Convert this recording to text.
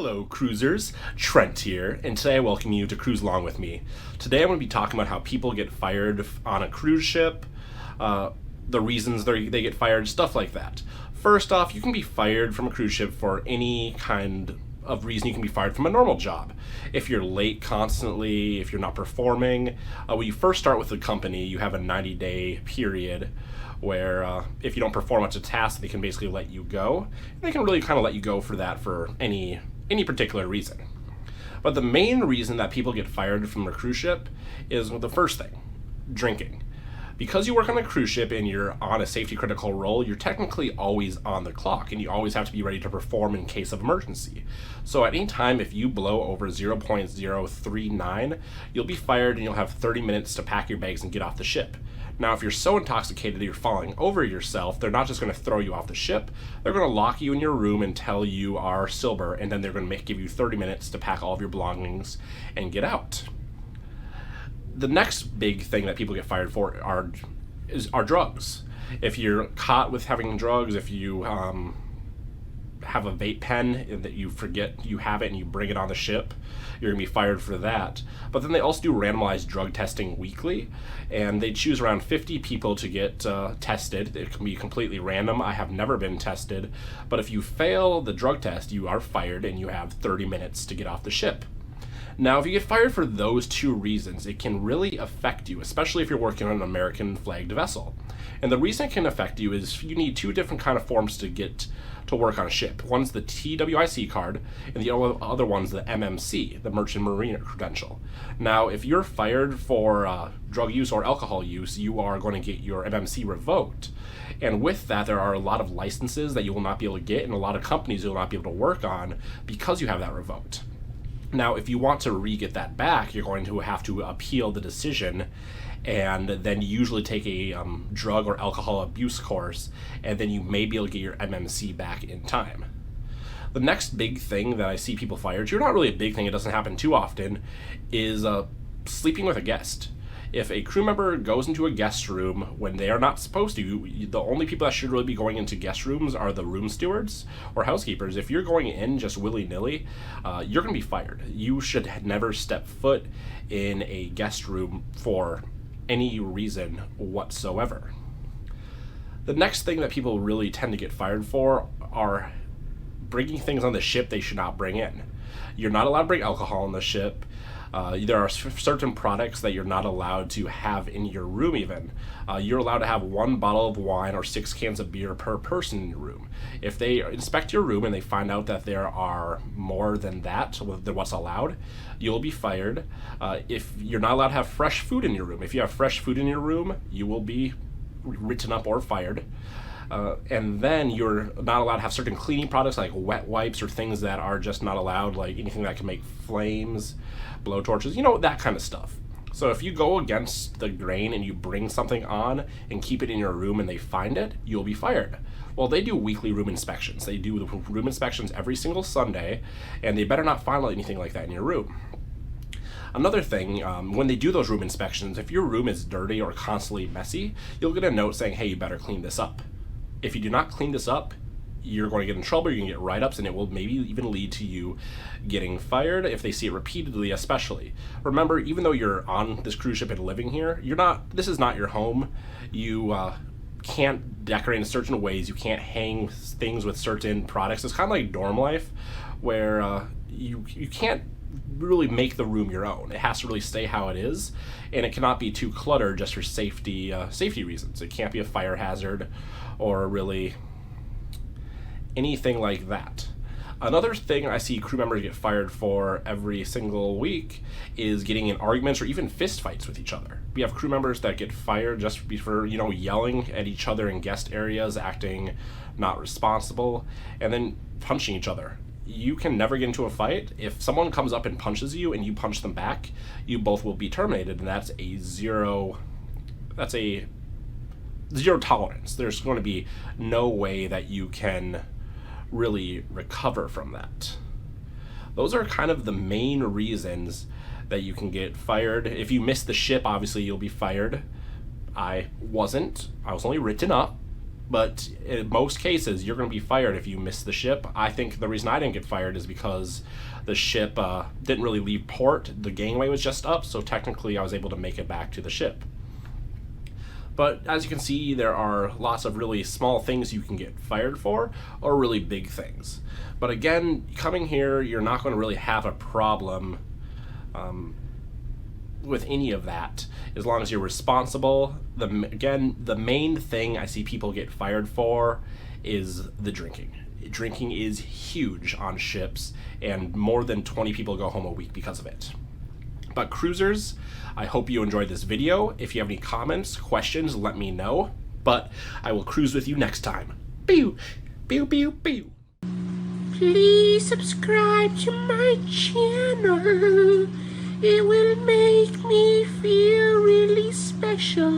Hello, cruisers. Trent here, and today I welcome you to cruise along with me. Today I'm going to be talking about how people get fired on a cruise ship, the reasons they get fired, stuff like that. First off, you can be fired from a cruise ship for any kind of reason. You can be fired from a normal job. If you're late constantly, if you're not performing, when you first start with the company, you have a 90-day period where if you don't perform up to task, they can basically let you go. They can really kind of let you go for that for any particular reason. But the main reason that people get fired from a cruise ship is the first thing, drinking. Because you work on a cruise ship and you're on a safety critical role, you're technically always on the clock and you always have to be ready to perform in case of emergency. So at any time, if you blow over 0.039, you'll be fired and you'll have 30 minutes to pack your bags and get off the ship. Now, if you're so intoxicated that you're falling over yourself, they're not just going to throw you off the ship. They're going to lock you in your room until you are sober, and then they're going to give you 30 minutes to pack all of your belongings and get out. The next big thing that people get fired for are drugs. If you're caught with having drugs, if you have a vape pen that you forget you have it and you bring it on the ship, you're going to be fired for that. But then they also do randomized drug testing weekly, and they choose around 50 people to get tested. It can be completely random. I have never been tested, but if you fail the drug test, you are fired and you have 30 minutes to get off the ship. Now, if you get fired for those two reasons, it can really affect you, especially if you're working on an American flagged vessel. And the reason it can affect you is you need two different kind of forms to get to work on a ship. One's the TWIC card, and the other one's the MMC, the Merchant Mariner Credential. Now, if you're fired for drug use or alcohol use, you are going to get your MMC revoked. And with that, there are a lot of licenses that you will not be able to get, and a lot of companies you will not be able to work on because you have that revoked. Now, if you want to re-get that back, you're going to have to appeal the decision and then usually take a drug or alcohol abuse course, and then you may be able to get your MMC back in time. The next big thing that I see people fired, you're not really a big thing, it doesn't happen too often, is sleeping with a guest. If a crew member goes into a guest room when they are not supposed to, the only people that should really be going into guest rooms are the room stewards or housekeepers. If you're going in just willy-nilly, you're going to be fired. You should never step foot in a guest room for any reason whatsoever. The next thing that people really tend to get fired for are bringing things on the ship they should not bring in. You're not allowed to bring alcohol on the ship. There are certain products that you're not allowed to have in your room even. You're allowed to have 1 bottle of wine or 6 cans of beer per person in your room. If they inspect your room and they find out that there are more than that, than what's allowed, you'll be fired. If you're not allowed to have fresh food in your room, if you have fresh food in your room, you will be written up or fired. And then you're not allowed to have certain cleaning products like wet wipes or things that are just not allowed, like anything that can make flames, blow torches, that kind of stuff. So if you go against the grain and you bring something on and keep it in your room and they find it, you'll be fired. Well, they do weekly room inspections. They do the room inspections every single Sunday, and they better not find anything like that in your room. Another thing, when they do those room inspections, if your room is dirty or constantly messy, you'll get a note saying, hey, you better clean this up. If you do not clean this up, you're going to get in trouble, you're going to get write-ups, and it will maybe even lead to you getting fired if they see it repeatedly, especially. Remember, even though you're on this cruise ship and living here, this is not your home. You can't decorate in certain ways, you can't hang things with certain products. It's kind of like dorm life, where you can't really make the room your own. It has to really stay how it is, and it cannot be too cluttered just for safety reasons. It can't be a fire hazard or really anything like that. Another thing I see crew members get fired for every single week is getting in arguments or even fist fights with each other. We have crew members that get fired just for yelling at each other in guest areas, acting not responsible, and then punching each other. You can never get into a fight. If someone comes up and punches you and you punch them back, you both will be terminated, and that's a zero tolerance. There's going to be no way that you can really recover from that. Those are kind of the main reasons that you can get fired. If you miss the ship, obviously you'll be fired. I was only written up, But in most cases, you're going to be fired if you miss the ship. I think the reason I didn't get fired is because the ship didn't really leave port. The gangway was just up, so technically I was able to make it back to the ship. But as you can see, there are lots of really small things you can get fired for, or really big things. But again, coming here, you're not going to really have a problem with any of that, as long as you're responsible. Again, the main thing I see people get fired for is the drinking. Drinking is huge on ships, and more than 20 people go home a week because of it. But cruisers, I hope you enjoyed this video. If you have any comments, questions, let me know. But I will cruise with you next time. Pew! Pew, pew, pew! Please subscribe to my channel. It will make me feel really special.